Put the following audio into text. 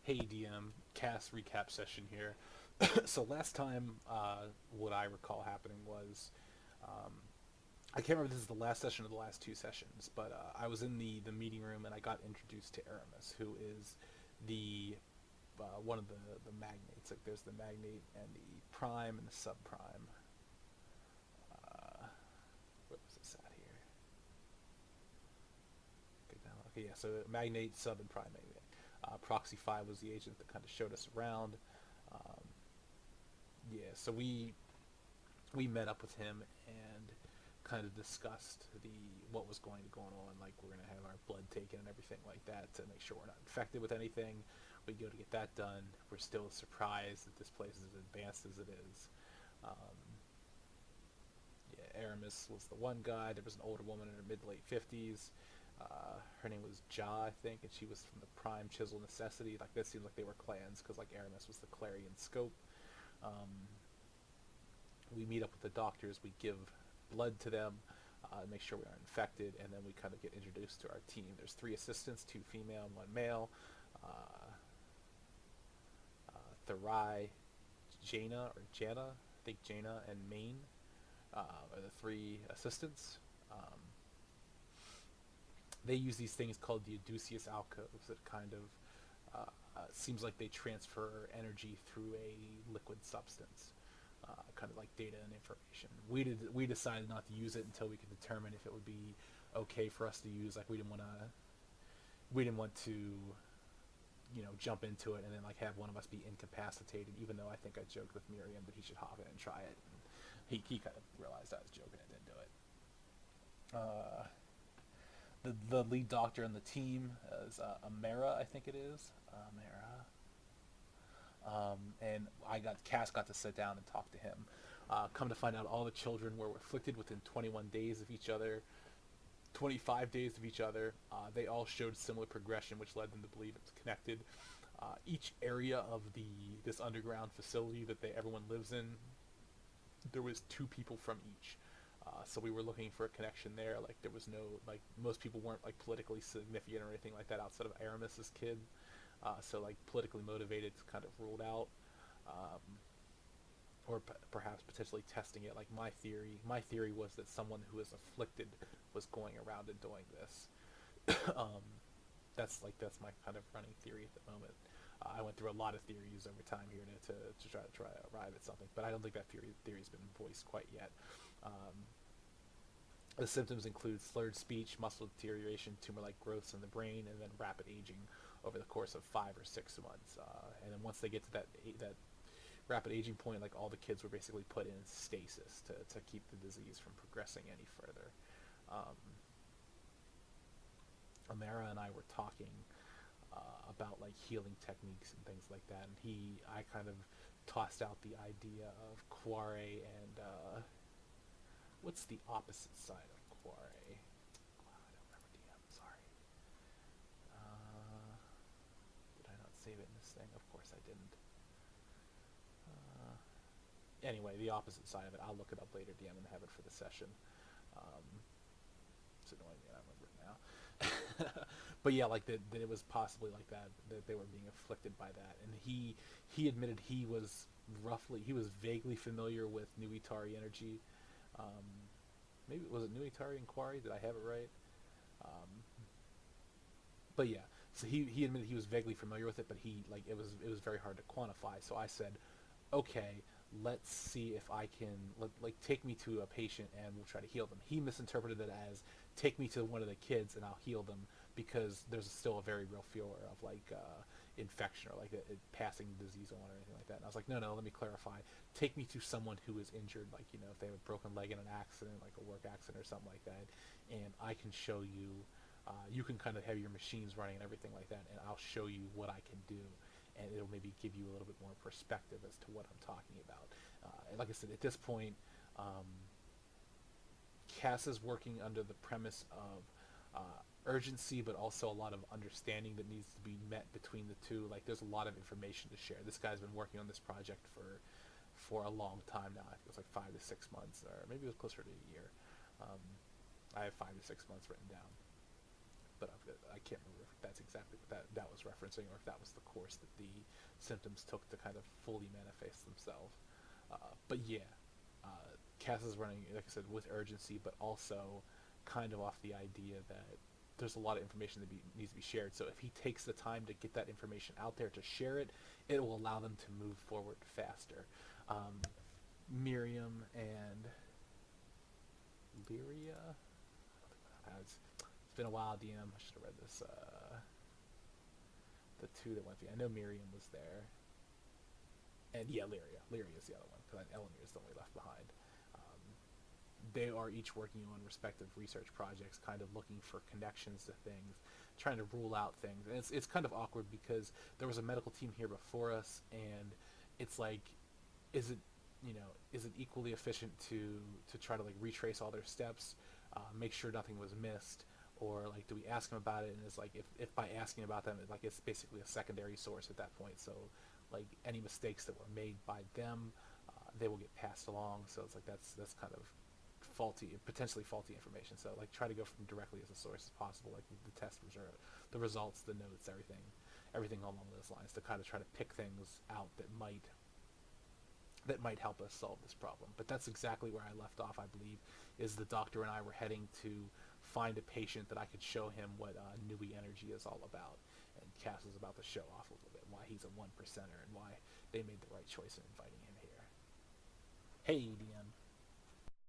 Hey DM, Cas REcap session here. So last time, what I recall happening was, um, I can't remember if this is the last session or the last two sessions, but I was in the meeting room and I got introduced to Aramis, who is the one of the magnates. Like there's the magnate and the prime and the subprime. What was this at here? Okay, yeah. So magnate, sub, and prime magnate. Proxy 5 was the agent that kind of showed us around. Um, yeah, so we met up with him and kind of discussed the what was going on. Like we're gonna have our blood taken and everything like that to make sure we're not infected with anything. We go to get that done. We're still surprised that this place is as advanced as it is. Um, yeah, Aramis was the one guy. There was an older woman in her mid late 50s. Her name was Ja, I think, and she was from the Prime Chisel Necessity. Like this seems like they were clans because like Aramis was the Clarion Scope. Um, we meet up with the doctors. We give blood to them, make sure we aren't infected, and then we kind of get introduced to our team. There's three assistants, two female and one male. Uh, Therai, I think Jaina and Maine are the three assistants. They use these things called the Odysseus alcoves that kind of seems like they transfer energy through a liquid substance, kind of like data and information. We decided not to use it until we could determine if it would be okay for us to use. Like we didn't want to jump into it and then like have one of us be incapacitated. Even though I think I joked with Miriam that he should hop in and try it. And he kind of realized I was joking and didn't do it. The lead doctor on the team is Amara, I think it is. Amara. And Cass got to sit down and talk to him. Come to find out, all the children were afflicted within 21 days of each other, 25 days of each other. They all showed similar progression, which led them to believe it was connected. Each area of this underground facility that everyone lives in, there was two people from each. So we were looking for a connection there. Like there was no like most people weren't like politically significant or anything like that outside of Aramis's kid. So like politically motivated kind of ruled out, um, or perhaps potentially testing it. Like my theory was that someone who is afflicted was going around and doing this. um, that's my kind of running theory at the moment. I went through a lot of theories over time here to try to arrive at something, but I don't think that theory's been voiced quite yet. The symptoms include slurred speech, muscle deterioration, tumor-like growths in the brain, and then rapid aging over the course of 5 or 6 months. And then once they get to that rapid aging point, like all the kids were basically put in stasis to keep the disease from progressing any further. Um, Amara and I were talking about like healing techniques and things like that, and I kind of tossed out the idea of Quare and what's the opposite side of Quare? Oh, I don't remember DM. Sorry. Did I not save it in this thing? Of course I didn't. Anyway, the opposite side of it. I'll look it up later, DM, and have it for the session. Um, it's annoying me. I remember it now. But yeah, like that it was possibly like that they were being afflicted by that, and he admitted he was vaguely familiar with Nuitari energy. Um, Maybe was it Nuitari and Quarry? Did I have it right? Um, but yeah, so he admitted he was vaguely familiar with it, but it was very hard to quantify. So I said, okay, let's see if I can take me to a patient and we'll try to heal them. He misinterpreted it as take me to one of the kids and I'll heal them because there's still a very real fear of infection or like passing the disease on or anything like that. And I was like, no, let me clarify. Take me to someone who is injured, like if they have a broken leg in an accident, like a work accident or something like that, and I can show you. You can kind of have your machines running and everything like that, and I'll show you what I can do, and it'll maybe give you a little bit more perspective as to what I'm talking about. And like I said, at this point, Cass is working under the premise of urgency, but also a lot of understanding that needs to be met between the two. Like, there's a lot of information to share. This guy's been working on this project for a long time now. I think it was like 5 to 6 months, or maybe it was closer to a year. I have 5 to 6 months written down. but I can't remember if that's exactly what that was referencing, or if that was the course that the symptoms took to kind of fully manifest themselves. But yeah, Cass is running, like I said, with urgency, but also kind of off the idea that there's a lot of information that needs to be shared. So if he takes the time to get that information out there to share it, it will allow them to move forward faster. Miriam and Lyria. It's been a while, DM. I should have read this. The two that went through. I know Miriam was there. And yeah, Lyria. Lyria is the other one, because Elamir is the one we left behind. They are each working on respective research projects, kind of looking for connections to things, trying to rule out things. And it's kind of awkward because there was a medical team here before us, and it's like, is it equally efficient to try to like retrace all their steps, make sure nothing was missed, or like do we ask them about it? And it's like if by asking about them, like it's basically a secondary source at that point. So like any mistakes that were made by them, they will get passed along. So it's like that's kind of potentially faulty information. So like try to go from directly as a source as possible, like the test result, the results, the notes, everything along those lines, to kind of try to pick things out that might help us solve this problem. But that's exactly where I left off, I believe, is the doctor and I were heading to find a patient that I could show him what Nui energy is all about. And Cass is about to show off a little bit why he's a 1%er and why they made the right choice in inviting him here. Hey, DM.